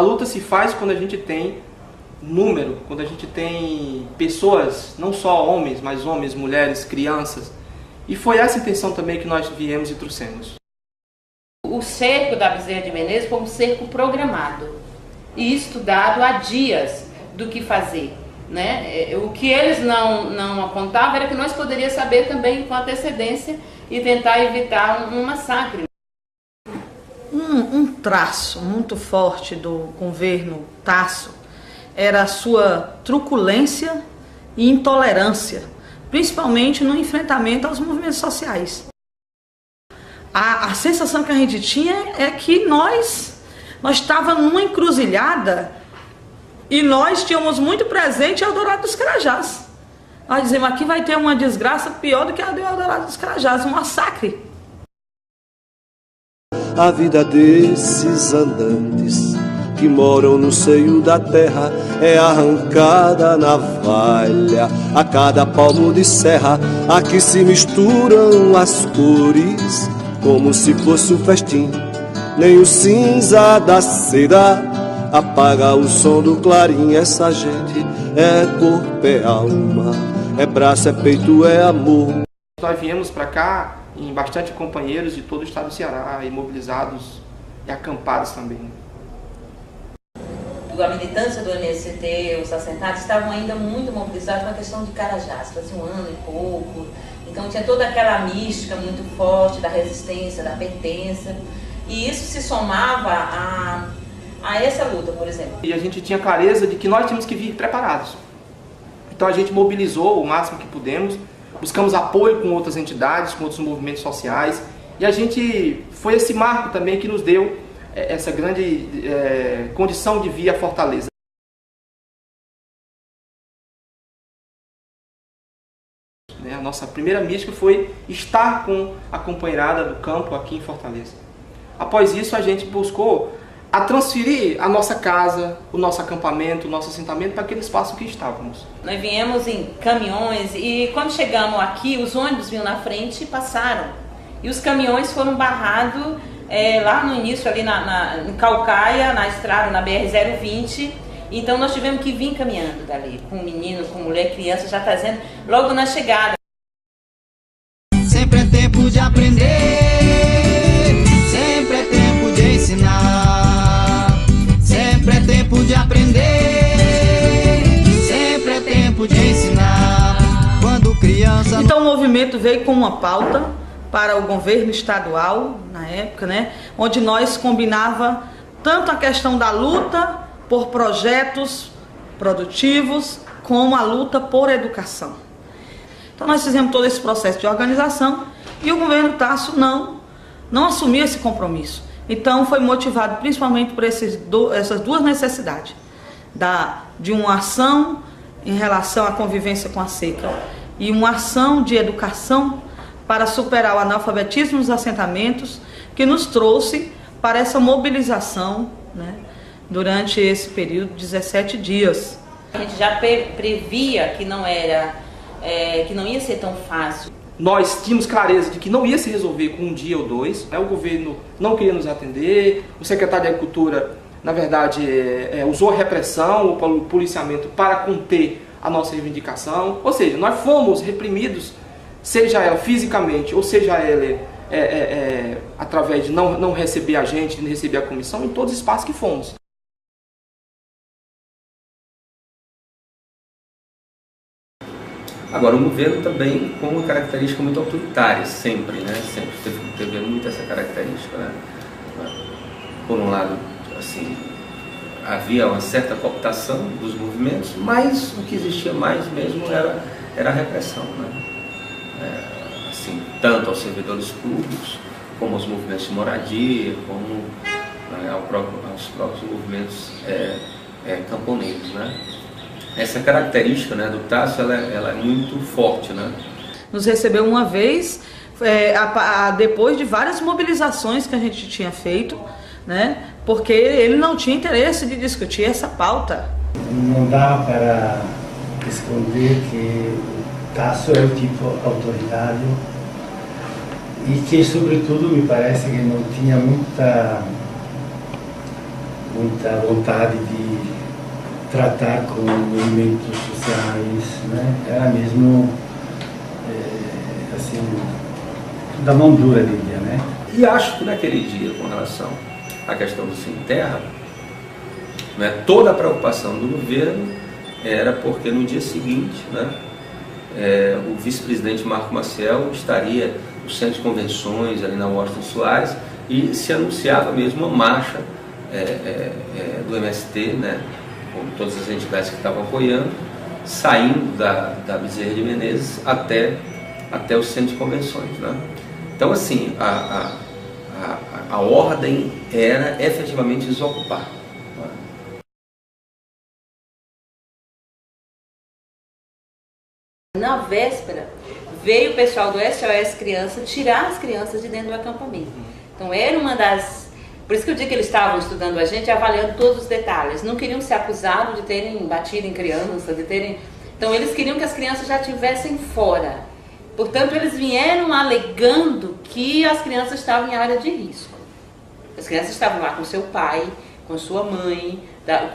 luta se faz quando a gente tem número, quando a gente tem pessoas, não só homens, mas homens, mulheres, crianças. E foi essa intenção também que nós viemos e trouxemos. O cerco da Bezerra de Menezes foi um cerco programado e estudado há dias do que fazer, né? O que eles não apontavam era que nós poderíamos saber também com antecedência e tentar evitar um massacre. Um traço muito forte do governo Tasso era a sua truculência e intolerância, principalmente no enfrentamento aos movimentos sociais. A sensação que a gente tinha é que nós estávamos numa encruzilhada e nós tínhamos muito presente Eldorado dos Carajás. Nós dizemos, aqui vai ter uma desgraça pior do que a do Eldorado dos Carajás, um massacre. A vida desses andantes que moram no seio da terra é arrancada na navalha a cada palmo de serra. Aqui se misturam as cores como se fosse um festim. Nem o cinza da seda apaga o som do clarim. Essa gente é corpo, é alma, é braço, é peito, é amor. Nós viemos para cá em bastante companheiros de todo o estado do Ceará, imobilizados e acampados também. A militância do MST, os assentados, estavam ainda muito mobilizados na questão de Carajás, fazia um ano e pouco. Então tinha toda aquela mística muito forte da resistência, da pertença. E isso se somava a essa luta, por exemplo. E a gente tinha clareza de que nós tínhamos que vir preparados. Então a gente mobilizou o máximo que pudemos, buscamos apoio com outras entidades, com outros movimentos sociais. E a gente foi esse marco também que nos deu essa grande condição de vir à Fortaleza. A nossa primeira mística foi estar com a companheirada do campo aqui em Fortaleza. Após isso, a gente buscou a transferir a nossa casa, o nosso acampamento, o nosso assentamento para aquele espaço que estávamos. Nós viemos em caminhões e quando chegamos aqui, os ônibus vinham na frente e passaram. E os caminhões foram barrados lá no início, ali em Caucaia, na estrada, na BR-020. Então nós tivemos que vir caminhando dali, com meninos, com mulher, criança, já trazendo logo na chegada. Sempre é tempo de aprender, sempre é tempo de ensinar, sempre é tempo de aprender, sempre é tempo de ensinar. Quando criança... Então o movimento veio com uma pauta para o governo estadual, na época, né, onde nós combinava tanto a questão da luta por projetos produtivos, como a luta por educação. Então nós fizemos todo esse processo de organização e o governo Tasso não assumiu esse compromisso. Então foi motivado principalmente por essas duas necessidades, de uma ação em relação à convivência com a seca e uma ação de educação para superar o analfabetismo nos assentamentos, que nos trouxe para essa mobilização, né, durante esse período de 17 dias. A gente já previa que não ia ser tão fácil. Nós tínhamos clareza de que não ia se resolver com um dia ou dois. O governo não queria nos atender, o secretário de Agricultura, na verdade, usou a repressão, o policiamento para conter a nossa reivindicação. Ou seja, nós fomos reprimidos, seja ela fisicamente ou seja ela através de não receber a gente, de não receber a comissão, em todos os espaços que fomos. Agora, o governo também com uma característica muito autoritária, sempre, né? Sempre teve muito essa característica, né? Por um lado, assim, havia uma certa cooptação dos movimentos, mas o que existia mais mesmo era a repressão, né? Assim, tanto aos servidores públicos, como aos movimentos de moradia, como aos próprios movimentos camponeses, né? Essa característica, né, do Tasso, ela é muito forte, né? Nos recebeu uma vez, depois de várias mobilizações que a gente tinha feito, né? Porque ele não tinha interesse de discutir essa pauta. Não dá para esconder que Tasso é o tipo autoritário e que, sobretudo, me parece que não tinha muita muita vontade de tratar com movimentos sociais, né? Era mesmo assim, da mão dura, diria, né? E acho que naquele dia, com relação à questão do Sem Terra, né, toda a preocupação do governo era porque no dia seguinte, né, o vice-presidente Marco Maciel estaria no centro de convenções ali na Washington Soares e se anunciava mesmo uma marcha do MST, né, com todas as entidades que estavam apoiando, saindo da Bezerra de Menezes até o centro de convenções, né? Então, assim, a ordem era efetivamente desocupar. Na véspera, veio o pessoal do SOS Criança tirar as crianças de dentro do acampamento. Então, era uma das... Por isso que eu digo que eles estavam estudando a gente, avaliando todos os detalhes. Não queriam ser acusados de terem batido em crianças, de terem... Então, eles queriam que as crianças já estivessem fora. Portanto, eles vieram alegando que as crianças estavam em área de risco. As crianças estavam lá com seu pai, com sua mãe,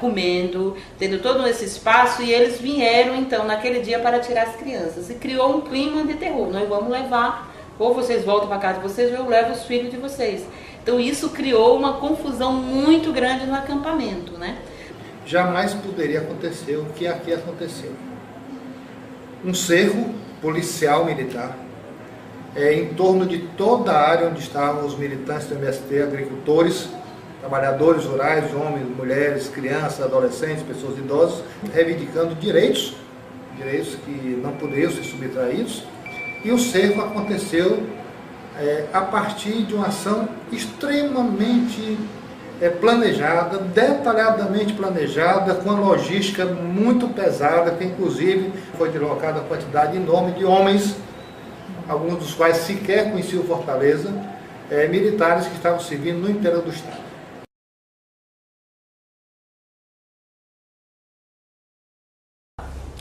comendo, tendo todo esse espaço, e eles vieram, então, naquele dia para tirar as crianças. E criou um clima de terror. Nós vamos levar, ou vocês voltam para casa de vocês, ou eu levo os filhos de vocês. Então, isso criou uma confusão muito grande no acampamento, né? Jamais poderia acontecer o que aqui aconteceu. Um cerco policial militar em torno de toda a área onde estavam os militantes do MST, agricultores, trabalhadores rurais, homens, mulheres, crianças, adolescentes, pessoas idosas, reivindicando direitos que não poderiam ser subtraídos. E o cerco aconteceu a partir de uma ação extremamente planejada, detalhadamente planejada, com uma logística muito pesada, que inclusive foi deslocada a quantidade enorme de homens, alguns dos quais sequer conheciam Fortaleza, militares que estavam servindo no interior do estado.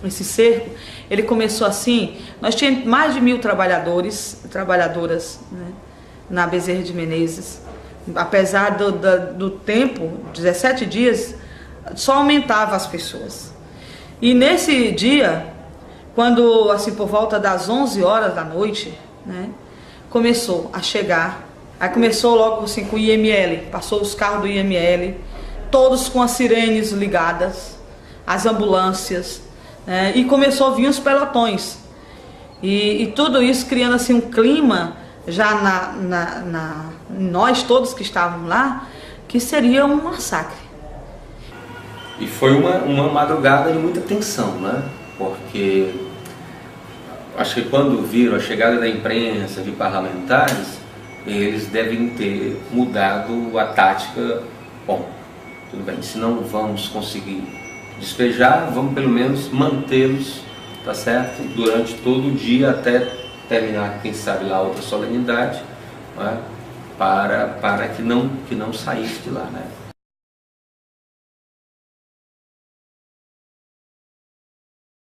Esse cerco, ele começou assim, nós tínhamos mais de 1000 trabalhadores e trabalhadoras, né, na Bezerra de Menezes. Apesar do tempo, 17 dias, só aumentava as pessoas. E nesse dia, quando, assim, por volta das 11 horas da noite, né, começou a chegar, aí começou logo assim com o IML, passou os carros do IML, todos com as sirenes ligadas, as ambulâncias, né, e começou a vir os pelotões. E tudo isso criando assim um clima, já nós todos que estávamos lá, que seria um massacre. E foi uma madrugada de muita tensão, né? Porque acho que quando viram a chegada da imprensa, de parlamentares, eles devem ter mudado a tática. Bom, tudo bem, se não vamos conseguir despejar, vamos pelo menos mantê-los, tá certo? Durante todo o dia até terminar, quem sabe lá, outra solenidade, né? para que não saísse de lá, né?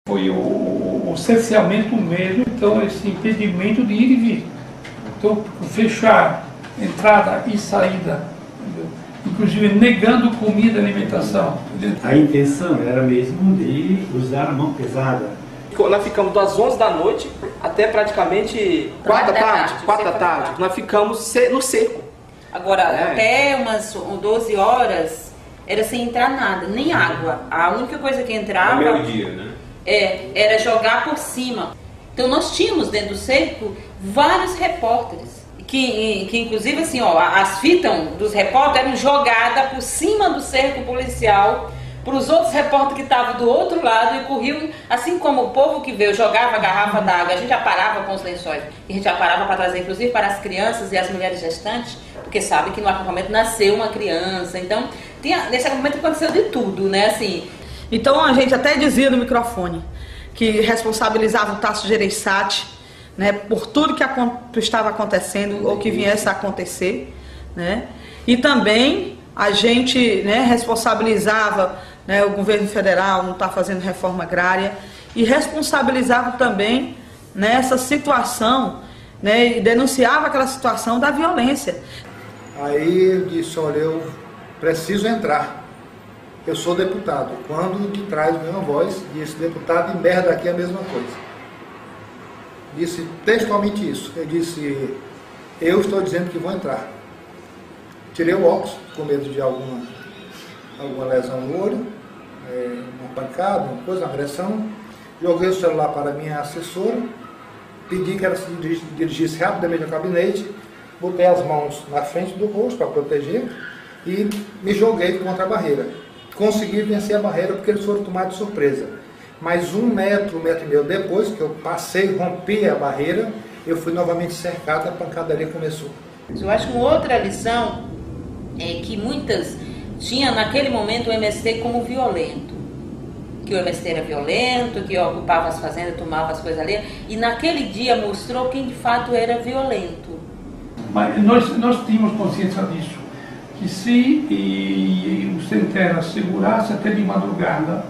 Foi o cerceamento mesmo, então esse impedimento de ir e vir. Então, fechar entrada e saída, entendeu? Inclusive negando comida e alimentação. Entendeu? A intenção era mesmo de usar a mão pesada. Nós ficamos das 11 da noite até praticamente 4 da tarde. Nós ficamos no cerco. Agora, até umas 12 horas, era sem entrar nada, nem água. A única coisa que entrava... meio-dia, né? Era jogar por cima. Então, nós tínhamos dentro do cerco vários repórteres. Que inclusive, assim, ó, as fitas dos repórteres eram jogadas por cima do cerco policial para os outros repórteres que estavam do outro lado e corriam, assim como o povo que veio jogava a garrafa d'água, a gente já parava com os lençóis, e a gente já parava para trazer, inclusive, para as crianças e as mulheres gestantes, porque sabe que no acampamento nasceu uma criança, então, nesse acampamento aconteceu de tudo, né, assim. Então a gente até dizia no microfone que responsabilizava o Tasso Gereissati, né, por tudo que estava acontecendo ou que viesse a acontecer, né, e também a gente, né, responsabilizava, né, o governo federal não está fazendo reforma agrária e responsabilizava também nessa situação, né, e denunciava aquela situação da violência. Aí eu disse, olha, eu preciso entrar. eu sou deputado. Quando de trás veio uma voz, disse, deputado, e merda aqui é a mesma coisa. Disse textualmente isso. Eu disse, eu estou dizendo que vou entrar. Tirei o óculos, com medo de alguma lesão no olho, uma pancada, uma coisa, uma agressão. Joguei o celular para a minha assessora, pedi que ela se dirigisse rapidamente ao gabinete, botei as mãos na frente do rosto para proteger e me joguei contra a barreira. Consegui vencer a barreira porque eles foram tomados de surpresa. Mas 1 metro, 1,5 metro depois que eu passei, rompi a barreira, eu fui novamente cercado, a pancadaria começou. Eu acho que uma outra lição é que muitas tinham naquele momento o MST como violento. Que o MST era violento, que ocupava as fazendas, tomava as coisas ali, e naquele dia mostrou quem de fato era violento. Mas nós tínhamos consciência disso, que se o Sem Terra segurasse até de madrugada,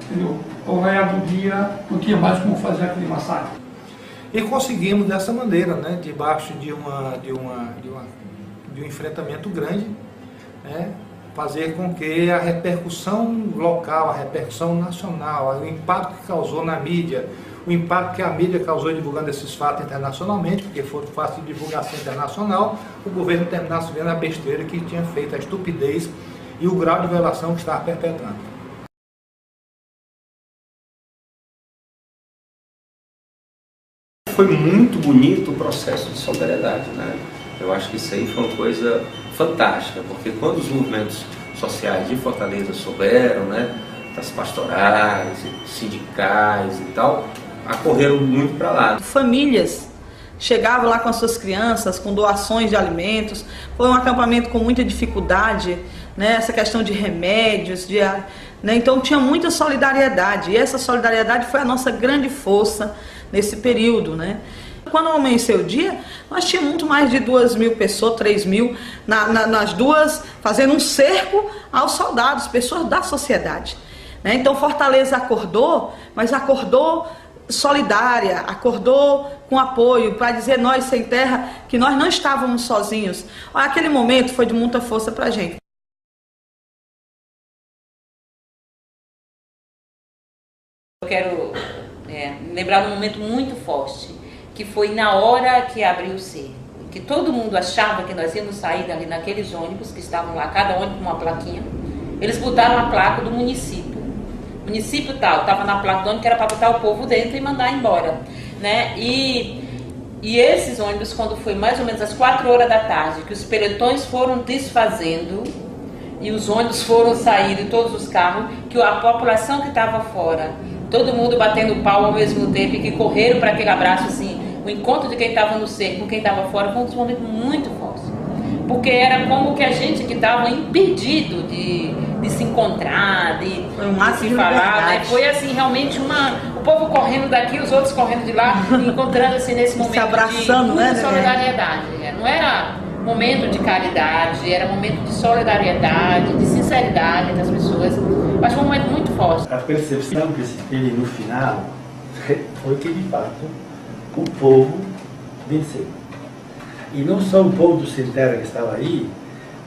entendeu? Ao raiar do dia, não tinha mais como fazer aquele massacre. E conseguimos dessa maneira, né, debaixo de um enfrentamento grande, né, fazer com que a repercussão local, a repercussão nacional, o impacto que causou na mídia, o impacto que a mídia causou divulgando esses fatos internacionalmente, porque foram fatos de divulgação internacional, o governo terminasse vendo a besteira que tinha feito, a estupidez e o grau de violação que estava perpetrando. Foi muito bonito o processo de solidariedade, né? Eu acho que isso aí foi uma coisa fantástica, porque quando os movimentos sociais de Fortaleza souberam, né, das pastorais, sindicais e tal, acorreram muito para lá. Famílias chegavam lá com as suas crianças, com doações de alimentos. Foi um acampamento com muita dificuldade, né, essa questão de remédios, né, então tinha muita solidariedade, e essa solidariedade foi a nossa grande força nesse período, né. Quando amanheceu o dia, nós tínhamos muito mais de 2.000 pessoas, 3.000, nas duas, fazendo um cerco aos soldados, pessoas da sociedade, né? Então Fortaleza acordou, mas acordou solidária, acordou com apoio, para dizer nós, Sem Terra, que nós não estávamos sozinhos. Aquele momento foi de muita força para a gente. Eu quero lembrar de um momento muito forte, que foi na hora que abriu o cerco, que todo mundo achava que nós íamos sair dali naqueles ônibus que estavam lá, cada ônibus com uma plaquinha. Eles botaram a placa do município. Município tal, estava na placa do ônibus que era para botar o povo dentro e mandar embora, né? E esses ônibus, quando foi mais ou menos às 4 horas da tarde, que os peletões foram desfazendo e os ônibus foram saindo, todos os carros, que a população que estava fora, todo mundo batendo pau ao mesmo tempo, e que correram para aquele abraço, assim, o encontro de quem estava no cerco com quem estava fora foi um momentos muito fortes. Porque era como que a gente que estava impedido de se encontrar, de se falar, né? Foi assim, realmente o povo correndo daqui, os outros correndo de lá, encontrando assim nesse momento se abraçando, de muita solidariedade. Não era momento de caridade, era momento de solidariedade, de sinceridade das pessoas. Acho que foi um momento muito forte. A percepção que se teve no final foi que, de fato, o povo venceu. E não só o povo do Sem Terra que estava aí,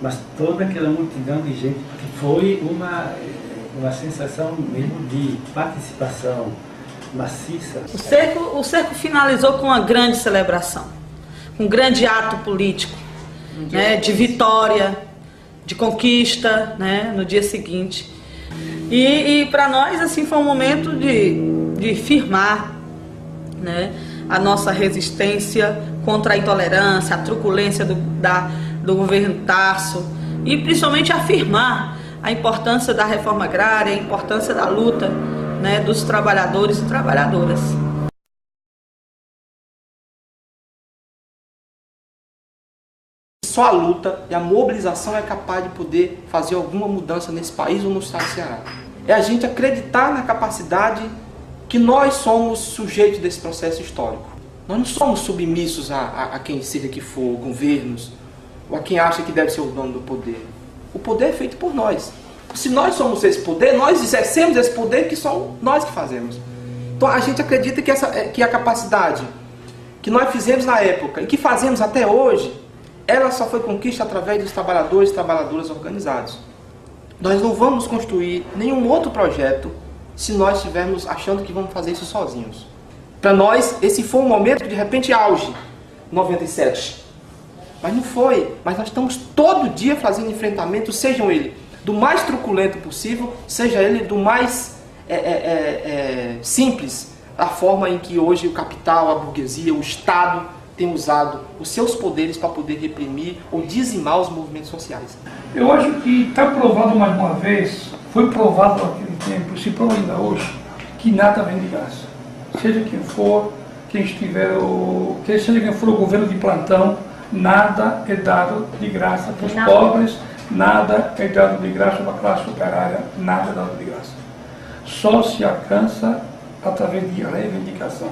mas toda aquela multidão de gente, porque foi uma sensação mesmo de participação maciça. O cerco finalizou com uma grande celebração, um grande ato político, né, de vitória, de conquista, né, no dia seguinte. E para nós, assim, foi um momento de firmar, né, a nossa resistência contra a intolerância, a truculência do governo Tarso, e principalmente afirmar a importância da reforma agrária, a importância da luta, né, dos trabalhadores e trabalhadoras. Só a luta e a mobilização é capaz de poder fazer alguma mudança nesse país ou no estado do Ceará. É a gente acreditar na capacidade que nós somos sujeitos desse processo histórico. Nós não somos submissos a quem seja que for, governos, ou a quem acha que deve ser o dono do poder. O poder é feito por nós. Se nós somos esse poder, nós exercemos esse poder que são nós que fazemos. Então a gente acredita que a capacidade que nós fizemos na época e que fazemos até hoje, ela só foi conquista através dos trabalhadores e trabalhadoras organizados. Nós não vamos construir nenhum outro projeto se nós estivermos achando que vamos fazer isso sozinhos. Para nós, esse foi um momento de repente auge, 97. Mas não foi. Mas nós estamos todo dia fazendo enfrentamento, seja ele do mais truculento possível, seja ele do mais simples, a forma em que hoje o capital, a burguesia, o Estado tem usado os seus poderes para poder reprimir ou dizimar os movimentos sociais. Eu acho que está provado mais uma vez, foi provado naquele tempo, se prova ainda hoje, que nada vem de graça. Seja quem for, seja quem for o governo de plantão, nada é dado de graça para os pobres, nada é dado de graça para a classe operária, nada é dado de graça. Só se alcança através de reivindicação.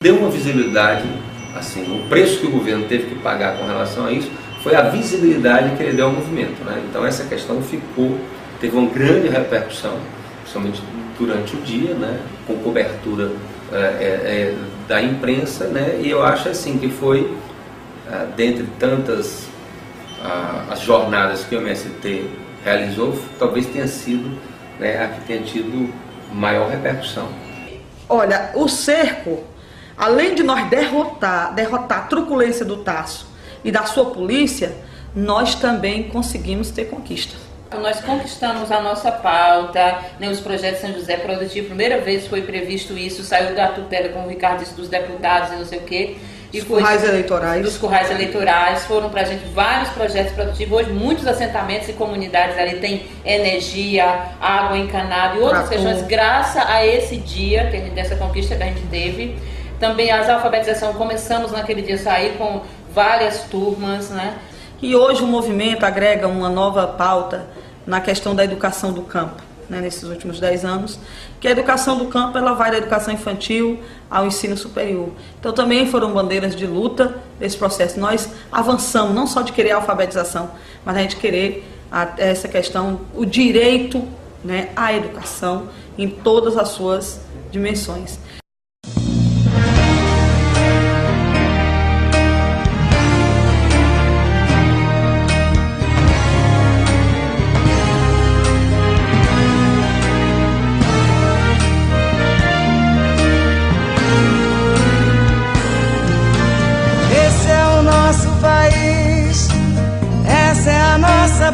Deu uma visibilidade, assim, o preço que o governo teve que pagar com relação a isso foi a visibilidade que ele deu ao movimento, né? Então essa questão teve uma grande repercussão, principalmente durante o dia, né? Com cobertura da imprensa, né? E eu acho assim que foi, dentre tantas as jornadas que o MST realizou, talvez tenha sido, né, a que tenha tido maior repercussão. Olha, o cerco, além de nós derrotar a truculência do Tasso e da sua polícia, nós também conseguimos ter conquista. Nós conquistamos a nossa pauta, né, os projetos São José Produtivo, primeira vez foi previsto isso, saiu da tutela, como o Ricardo disse, dos deputados e não sei o quê. E os currais eleitorais. Dos currais eleitorais, foram pra gente vários projetos produtivos. Hoje, muitos assentamentos e comunidades ali tem energia, água encanada e outras questões, graças a esse dia, dessa conquista que a gente teve. Também as alfabetização, começamos naquele dia a sair com várias turmas, né? E hoje o movimento agrega uma nova pauta na questão da educação do campo, né, nesses últimos 10 anos, que a educação do campo ela vai da educação infantil ao ensino superior. Então também foram bandeiras de luta desse processo. Nós avançamos, não só de querer a alfabetização, mas a gente querer essa questão, o direito, né, à educação em todas as suas dimensões.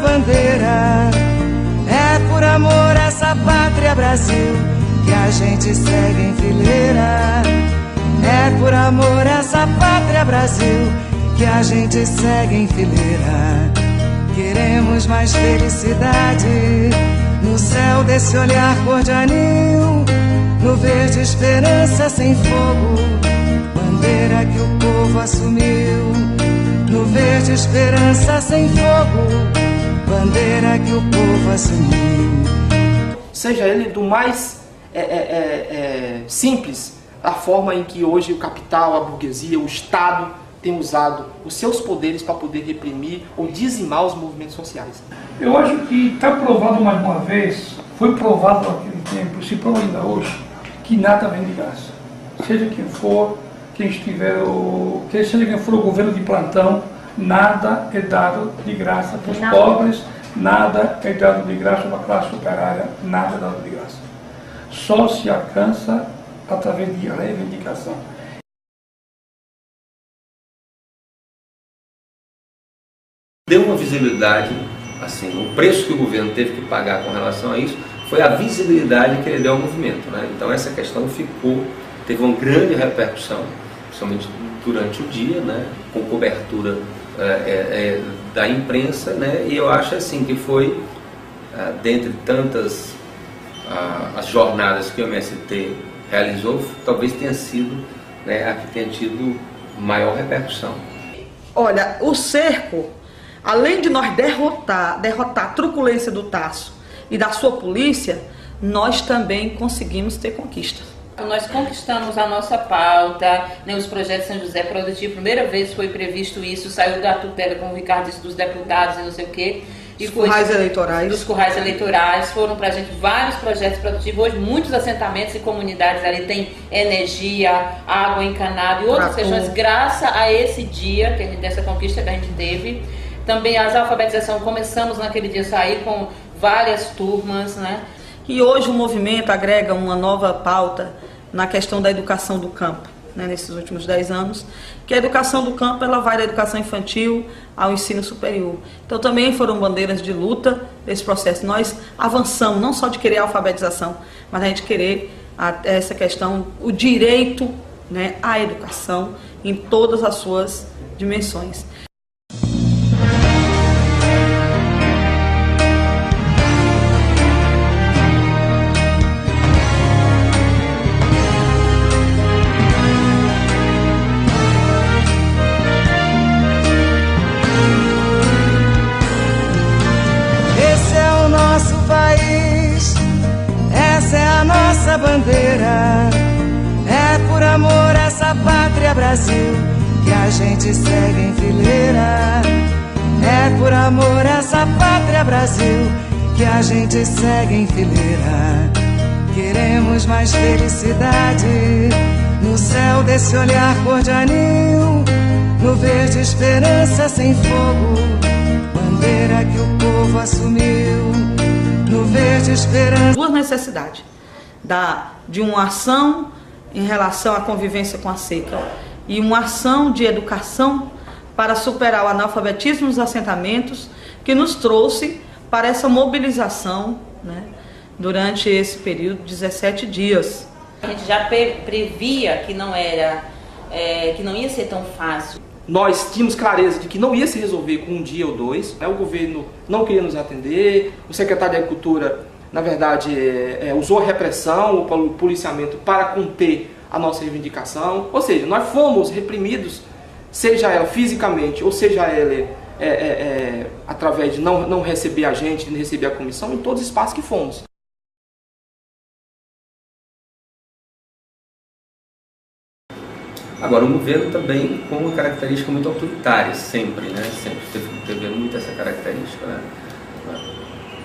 Bandeira, é por amor a essa pátria Brasil que a gente segue em fileira. É por amor a essa pátria Brasil que a gente segue em fileira. Queremos mais felicidade no céu desse olhar cor de anil, no verde esperança sem fogo, bandeira que o povo assumiu. No verde esperança sem fogo, bandeira que o povo assumiu. Seja ele do mais simples, a forma em que hoje o capital, a burguesia, o Estado tem usado os seus poderes para poder reprimir ou dizimar os movimentos sociais. Eu acho que está provado mais uma vez, foi provado naquele tempo, se prova ainda hoje, que nada vem de graça. Seja quem for, seja quem for o governo de plantão, nada é dado de graça para os pobres, nada é dado de graça para a classe operária, nada é dado de graça. Só se alcança através de reivindicação. Deu uma visibilidade, assim, o preço que o governo teve que pagar com relação a isso foi a visibilidade que ele deu ao movimento, né? Então essa questão teve uma grande repercussão, principalmente durante o dia, né? Com cobertura da imprensa, né? E eu acho assim que foi, dentre tantas as jornadas que o MST realizou, talvez tenha sido, né, a que tenha tido maior repercussão. Olha, o cerco, além de nós derrotar a truculência do Tasso e da sua polícia, nós também conseguimos ter conquista. Nós conquistamos a nossa pauta, né, os projetos São José Produtivo, primeira vez foi previsto isso, saiu da tutela, como o Ricardo disse, dos deputados e não sei o quê. Dos currais eleitorais. Dos currais eleitorais, foram para a gente vários projetos produtivos. Hoje, muitos assentamentos e comunidades ali têm energia, água encanada e outras questões, graças a esse dia, dessa conquista que a gente teve. Também as alfabetizações, começamos naquele dia a sair com várias turmas, né? E hoje o movimento agrega uma nova pauta na questão da educação do campo, né, nesses últimos 10 anos, que a educação do campo ela vai da educação infantil ao ensino superior. Então também foram bandeiras de luta desse processo. Nós avançamos, não só de querer a alfabetização, mas a gente querer essa questão, o direito, né, à educação em todas as suas dimensões. Essa bandeira é por amor a essa pátria Brasil que a gente segue em fileira. É por amor a essa pátria Brasil que a gente segue em fileira. Queremos mais felicidade no céu desse olhar cor de anil, no verde esperança sem fogo, bandeira que o povo assumiu, no verde esperança. Duas necessidades. De uma ação em relação à convivência com a seca e uma ação de educação para superar o analfabetismo nos assentamentos, que nos trouxe para essa mobilização, né, durante esse período de 17 dias. A gente já previa que não ia ser tão fácil. Nós tínhamos clareza de que não ia se resolver com um dia ou dois, né? O governo não queria nos atender, o secretário de Agricultura, na verdade, usou a repressão, o policiamento para conter a nossa reivindicação. Ou seja, nós fomos reprimidos, seja ela fisicamente, ou seja ela através de não receber a gente, de não receber a comissão, em todos os espaços que fomos. Agora, o governo também com uma característica muito autoritária, sempre, né? Sempre teve muito essa característica, né?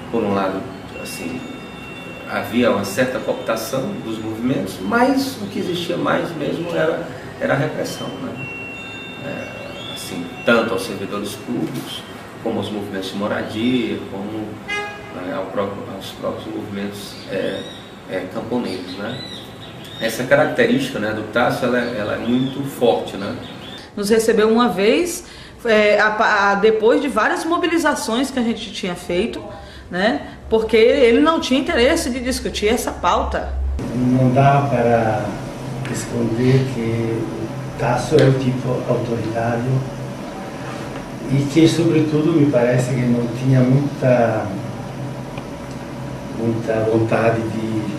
Por um lado, assim, havia uma certa cooptação dos movimentos, mas o que existia mais mesmo era a repressão, né? Assim, tanto aos servidores públicos, como aos movimentos de moradia, como aos próprios movimentos camponeses, né? Essa característica, né, do Tássio, ela é muito forte, né? Nos recebeu uma vez, depois de várias mobilizações que a gente tinha feito, né? Porque ele não tinha interesse de discutir essa pauta. Não dá para esconder que o Tássio é o tipo autoritário e que, sobretudo, me parece que não tinha muita vontade de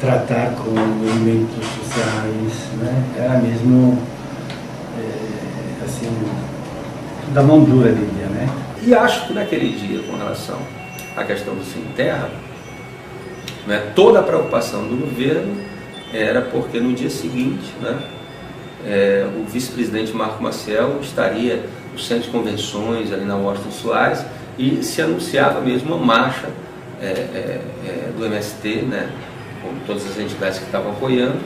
tratar com movimentos sociais, né? Era mesmo, assim, da mão dura, diria, né? E acho que naquele dia, com relação à questão do Sem Terra, né, toda a preocupação do governo era porque no dia seguinte, né, o vice-presidente Marco Maciel estaria no centro de convenções, ali na Washington Soares, e se anunciava mesmo uma marcha do MST, né, com todas as entidades que estavam apoiando,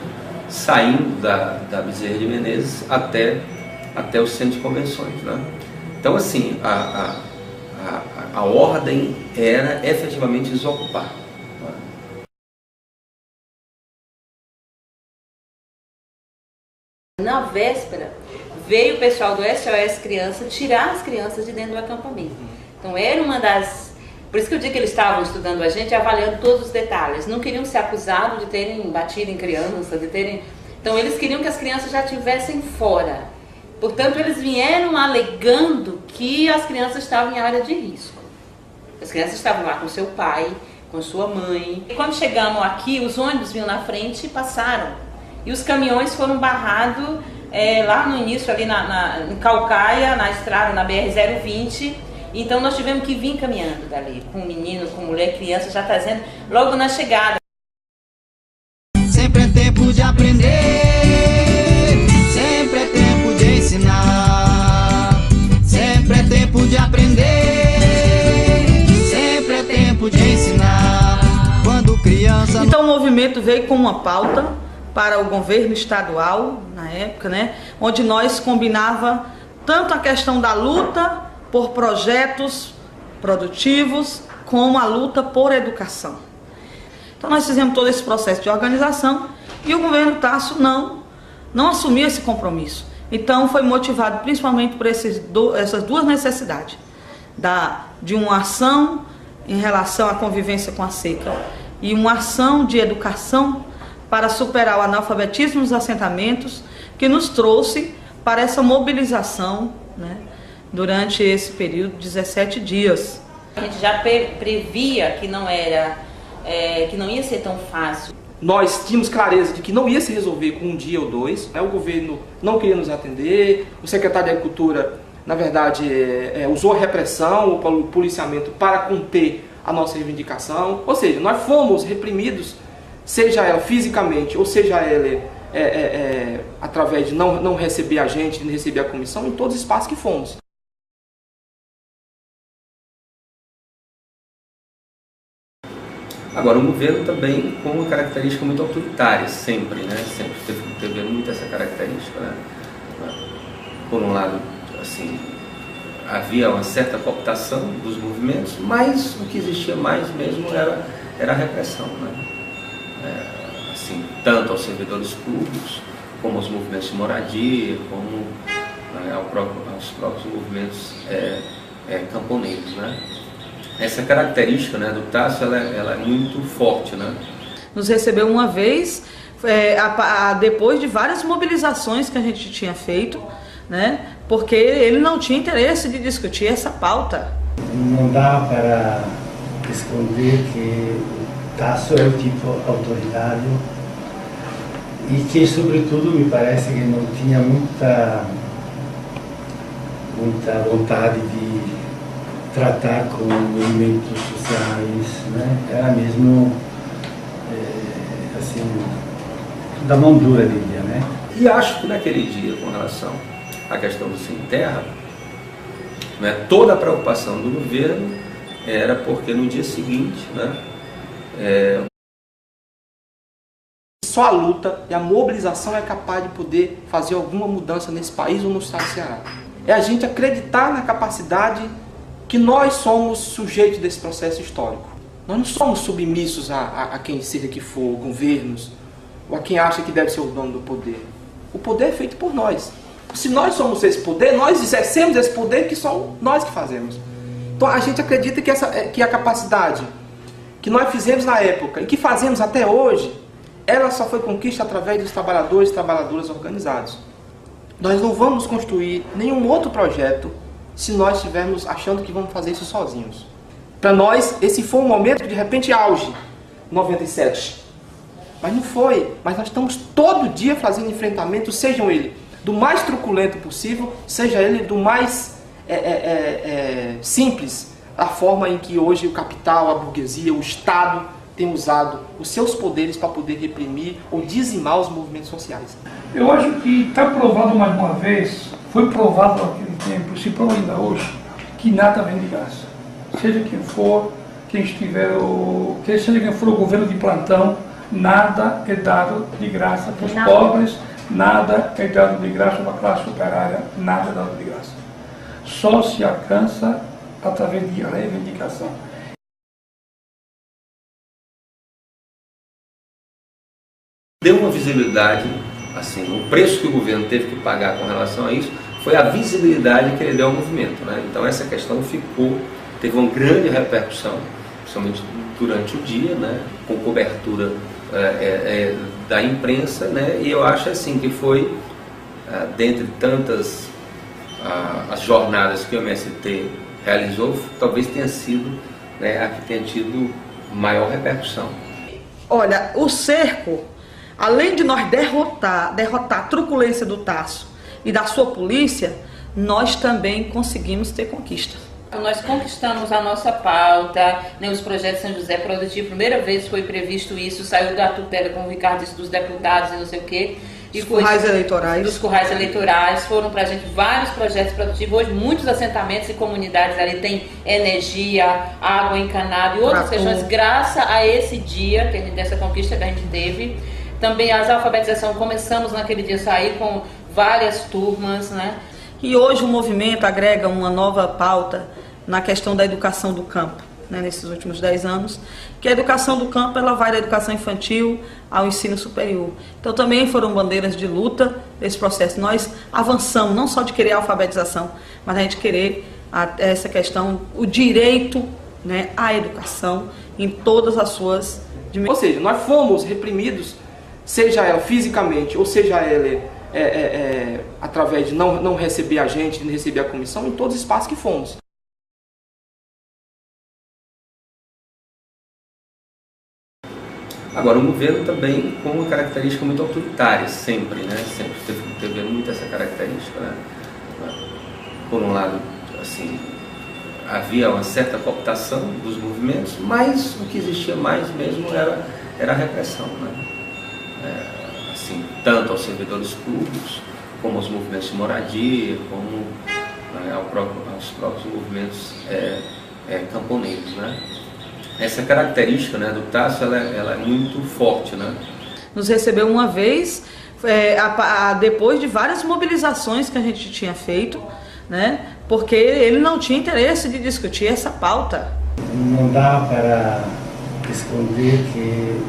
saindo da Bezerra de Menezes até o centro de convenções, né? Então, assim, a ordem era efetivamente desocupar. Na véspera, veio o pessoal do SOS Criança tirar as crianças de dentro do acampamento. Então, era uma das... Por isso que eu digo que eles estavam estudando a gente, avaliando todos os detalhes. Não queriam ser acusados de terem batido em crianças, Então, eles queriam que as crianças já estivessem fora. Portanto, eles vieram alegando que as crianças estavam em área de risco. As crianças estavam lá com seu pai, com sua mãe. E quando chegamos aqui, os ônibus vinham na frente e passaram. E os caminhões foram barrados lá no início, ali em Calcaia, na estrada, na BR-020. Então nós tivemos que vir caminhando dali, com menino, com mulher, criança, já trazendo logo na chegada. Sempre é tempo de aprender, sempre é tempo de ensinar, sempre é tempo de aprender, Então o movimento veio com uma pauta para o governo estadual, na época, né, onde nós combinava tanto a questão da luta por projetos produtivos, como a luta por educação. Então nós fizemos todo esse processo de organização e o governo Tasso não assumiu esse compromisso. Então foi motivado principalmente por essas duas necessidades, de uma ação em relação à convivência com a seca e uma ação de educação para superar o analfabetismo nos assentamentos, que nos trouxe para essa mobilização, né, durante esse período de 17 dias. A gente já previa que não ia ser tão fácil. Nós tínhamos clareza de que não ia se resolver com um dia ou dois, né? O governo não queria nos atender, o secretário de Agricultura, na verdade, usou a repressão, o policiamento para conter a nossa reivindicação. Ou seja, nós fomos reprimidos, seja ela fisicamente ou seja ela através de não receber a gente, de não receber a comissão, em todos os espaços que fomos. Agora, o governo também com uma característica muito autoritária, sempre, né? Sempre teve muito essa característica, né? Por um lado, assim, havia uma certa cooptação dos movimentos, mas o que existia mais mesmo era a repressão, né? Assim, tanto aos servidores públicos, como aos movimentos de moradia, como aos próprios movimentos camponeses, né? Essa característica, né, do Tasso, ela é muito forte, né? Nos recebeu uma vez, depois de várias mobilizações que a gente tinha feito, né, porque ele não tinha interesse de discutir essa pauta. Não dá para esconder que o Tasso é um tipo autoritário e que, sobretudo, me parece que não tinha muita vontade de tratar com movimentos sociais, né? Era mesmo, assim, da mão dura, diria, né? E acho que naquele dia, com relação à questão do sem terra, né, toda a preocupação do governo era porque no dia seguinte, né, só a luta e a mobilização é capaz de poder fazer alguma mudança nesse país ou no estado do Ceará. É a gente acreditar na capacidade que nós somos sujeitos desse processo histórico. Nós não somos submissos a quem seja que for, governos, ou a quem acha que deve ser o dono do poder. O poder é feito por nós. Se nós somos esse poder, nós exercemos esse poder que são nós que fazemos. Então a gente acredita que a capacidade que nós fizemos na época e que fazemos até hoje, ela só foi conquista através dos trabalhadores e trabalhadoras organizados. Nós não vamos construir nenhum outro projeto se nós estivermos achando que vamos fazer isso sozinhos. Para nós, esse foi um momento de repente auge, 97. Mas não foi. Mas nós estamos todo dia fazendo enfrentamento, sejam ele do mais truculento possível, seja ele do mais simples, a forma em que hoje o capital, a burguesia, o Estado tem usado os seus poderes para poder reprimir ou dizimar os movimentos sociais. Eu acho que está provado mais uma vez, foi provado naquele tempo, se prova ainda hoje, que nada vem de graça. Seja quem for, seja quem for o governo de plantão, nada é dado de graça para os pobres, nada é dado de graça para a classe operária, nada é dado de graça. Só se alcança através de reivindicação. Deu uma visibilidade, assim, o preço que o governo teve que pagar com relação a isso foi a visibilidade que ele deu ao movimento, né? Então essa questão teve uma grande repercussão, principalmente durante o dia, né? Com cobertura da imprensa, né? E eu acho assim que foi, dentre tantas as jornadas que o MST realizou, talvez tenha sido, né, a que tenha tido maior repercussão. Olha, o cerco, além de nós derrotar a truculência do Tasso e da sua polícia, nós também conseguimos ter conquista. Nós conquistamos a nossa pauta, né, os projetos São José Produtivo, primeira vez foi previsto isso, saiu da tutela, como o Ricardo disse, dos deputados e não sei o quê. E dos currais eleitorais. Dos currais eleitorais, foram para a gente vários projetos produtivos. Hoje, muitos assentamentos e comunidades ali têm energia, água encanada e outras questões, graças a esse dia, dessa conquista que a gente teve. Também as alfabetização, começamos naquele dia a sair com várias turmas, né? E hoje o movimento agrega uma nova pauta na questão da educação do campo, né, nesses últimos 10 anos, que a educação do campo ela vai da educação infantil ao ensino superior. Então também foram bandeiras de luta desse processo. Nós avançamos, não só de querer a alfabetização, mas a gente querer essa questão, o direito, né, à educação em todas as suas dimensões. Ou seja, nós fomos reprimidos, seja ela fisicamente ou seja ela através de não receber a gente, de não receber a comissão, em todos os espaços que fomos. Agora, o governo também com uma característica muito autoritária, sempre, né? Sempre teve muito essa característica, né? Por um lado, assim, havia uma certa cooptação dos movimentos, mas o que existia mais mesmo era a repressão, né? Assim, tanto aos servidores públicos, como aos movimentos de moradia, como aos próprios movimentos camponeses, né? Essa característica, né, do Tasso, ela é muito forte, né? Nos recebeu uma vez, depois de várias mobilizações que a gente tinha feito, né? Porque ele não tinha interesse de discutir essa pauta. Não dá para esconder que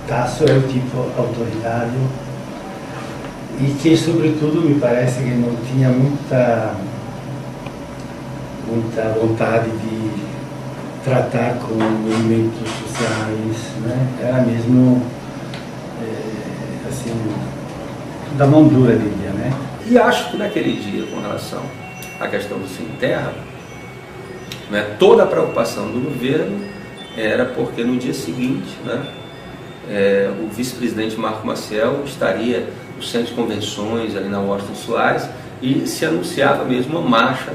o Tasso é um tipo autoritário e que, sobretudo, me parece que não tinha muita vontade de tratar com movimentos sociais, né? Era mesmo, assim, da mão dura, diria, né? E acho que naquele dia, com relação à questão do Sem Terra, né, toda a preocupação do governo era porque no dia seguinte, né, o vice-presidente Marco Maciel estaria no centro de convenções, ali na Washington Soares, e se anunciava mesmo uma marcha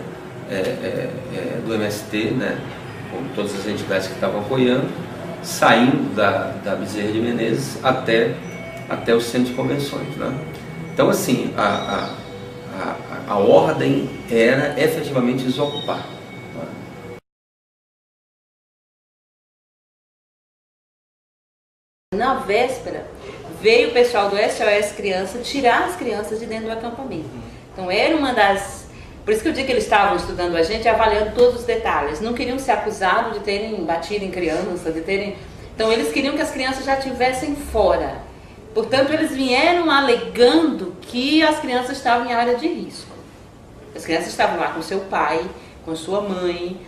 do MST, né, com todas as entidades que estavam apoiando, saindo da Bezerra de Menezes até o centro de convenções, né? Então, assim, a ordem era efetivamente desocupar. Na véspera, veio o pessoal do SOS Criança tirar as crianças de dentro do acampamento. Então, era uma das... Por isso que eu digo que eles estavam estudando a gente, avaliando todos os detalhes. Não queriam ser acusados de terem batido em criança, de terem... Então, eles queriam que as crianças já estivessem fora. Portanto, eles vieram alegando que as crianças estavam em área de risco. As crianças estavam lá com seu pai, com sua mãe,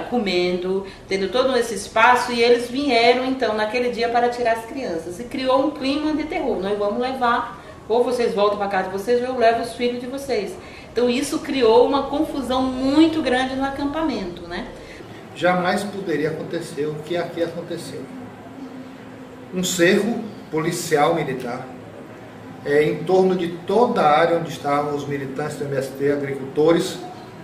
comendo, tendo todo esse espaço, e eles vieram, então, naquele dia para tirar as crianças. E criou um clima de terror. Nós vamos levar, ou vocês voltam para casa de vocês, ou eu levo os filhos de vocês. Então, isso criou uma confusão muito grande no acampamento, né? Jamais poderia acontecer o que aqui aconteceu. Um cerco policial militar em torno de toda a área onde estavam os militantes do MST, agricultores,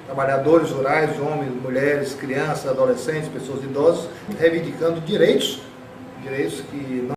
trabalhadores rurais, homens, mulheres, crianças, adolescentes, pessoas idosas, reivindicando direitos que não